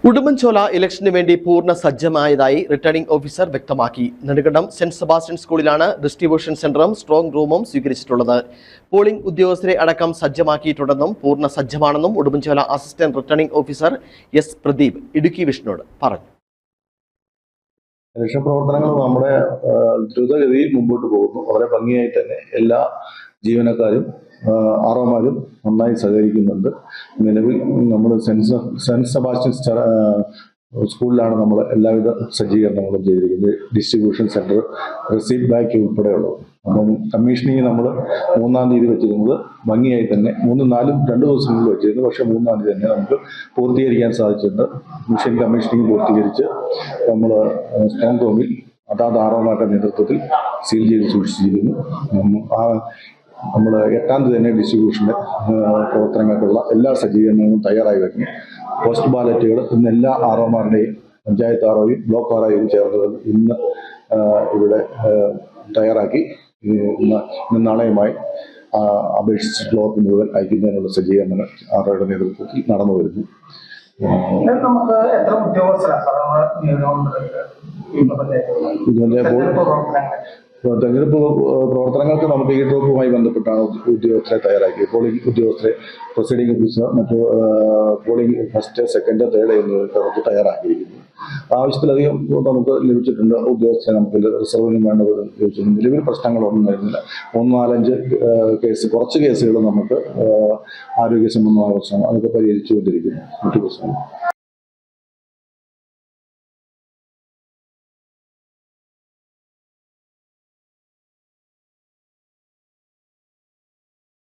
ഉടുമ്പൻചോല ഇലക്ഷന് വേണ്ടി പൂർണ്ണ സജ്ജമായതായി റിട്ടേണിംഗ് ഓഫീസർ വ്യക്തമാക്കി. നെടുങ്കണ്ടം സെന്റ് സെബാസ്റ്റ്യൻ സ്കൂളിലാണ് ഡിസ്ട്രിബ്യൂഷൻ സെന്ററും സ്ട്രോങ് റൂമും സ്വീകരിച്ചിട്ടുള്ളത്. പോളിംഗ് ഉദ്യോഗസ്ഥരെ അടക്കം സജ്ജമാക്കിയിട്ടുണ്ടെന്നും പൂർണ്ണ സജ്ജമാണെന്നും Udumbanchola assistant returning officer S Pradeep Idukki വിഷ്ണുവോട് പറഞ്ഞു. ഇലക്ഷൻ പ്രവർത്തനങ്ങൾ നമ്മുടെ ദ്രുതഗതിയിൽ മുമ്പോട്ട് പോകുന്നു. വളരെ ഭംഗിയായി തന്നെ എല്ലാ ജീവനക്കാരും ആർഒമാരും നന്നായി സഹകരിക്കുന്നുണ്ട്. നിലവിൽ നമ്മൾ സെന്റ് സെബാസ്റ്റ്യൻ സ്കൂളിലാണ് നമ്മൾ എല്ലാവിധ സജ്ജീകരണങ്ങളും ചെയ്തിരിക്കുന്നത്. ഡിസ്ട്രിബ്യൂഷൻ സെന്റർ, റിസീപ്റ്റ് ബാങ്ക് ഉൾപ്പെടെയുള്ളത്. അപ്പം കമ്മീഷനിങ് നമ്മൾ 3-ാം തീയതി വെച്ചിരുന്നത് ഭംഗിയായി തന്നെ 2 ദിവസങ്ങളിൽ വെച്ചിരുന്നു. പക്ഷേ 3-ാം തീയതി തന്നെ നമുക്ക് പൂർത്തീകരിക്കാൻ സാധിച്ചിട്ടുണ്ട്. മിഷൻ കമ്മീഷനിങ് പൂർത്തീകരിച്ച് നമ്മൾ സ്ട്രോങ് റൂമിൽ അതാത് ആർഒമാരുടെ നേതൃത്വത്തിൽ സീൽ ചെയ്ത് സൂക്ഷിച്ചിരിക്കുന്നു. നമ്മൾ 8-ാം തീയതി തന്നെ ഡിസ്ട്രിബ്യൂഷൻ്റെ പ്രവർത്തനങ്ങൾക്കുള്ള എല്ലാ സജ്ജീകരണങ്ങളും തയ്യാറായി വരുന്നു. പോസ്റ്റ് ബാലറ്റുകൾ ഇന്ന് എല്ലാ ആർഒമാരുടെയും പഞ്ചായത്ത് ആർഒയും ബ്ലോക്ക് ആർഒയും ചേർന്നത് ഇന്ന് ഇവിടെ തയ്യാറാക്കി ഇന്ന് നാളെയുമായി അപേക്ഷിച്ചിട്ടുള്ളവർക്ക് മുഴുവൻ അയക്കുന്നതിനുള്ള സജ്ജീകരണങ്ങൾ ആർഒയുടെ നേതൃത്വത്തിൽ നടന്നു വരുന്നു. തെരഞ്ഞെടുപ്പ് പ്രവർത്തനങ്ങൾക്ക് നമുക്ക് ഈ ഡ്രോപ്പുമായി ബന്ധപ്പെട്ടാണ് ഉദ്യോഗസ്ഥരെ തയ്യാറാക്കിയത്. പോളിംഗ് ഉദ്യോഗസ്ഥരെ, പ്രൊസൈഡിംഗ് ഓഫീസർ, മറ്റു പോളിംഗ് ഫസ്റ്റ്, സെക്കൻഡ്, തേർഡ് എന്നിവർക്ക് നമുക്ക് തയ്യാറാക്കിയിരിക്കുന്നു. ആവശ്യത്തിലധികം നമുക്ക് ലഭിച്ചിട്ടുണ്ട്. ഉദ്യോഗസ്ഥരെ നമുക്ക് റിസർവിനും വേണ്ടത് ലഭിച്ചിട്ടുണ്ട്. നിലവിൽ പ്രശ്നങ്ങളൊന്നും വരുന്നില്ല. 3-4-5 കേസ്, കുറച്ച് കേസുകൾ നമുക്ക് ആരോഗ്യ സംബന്ധമായ പ്രശ്നങ്ങൾ അതൊക്കെ പരിഹരിച്ചുകൊണ്ടിരിക്കുന്നു. മറ്റു പ്രശ്നങ്ങൾ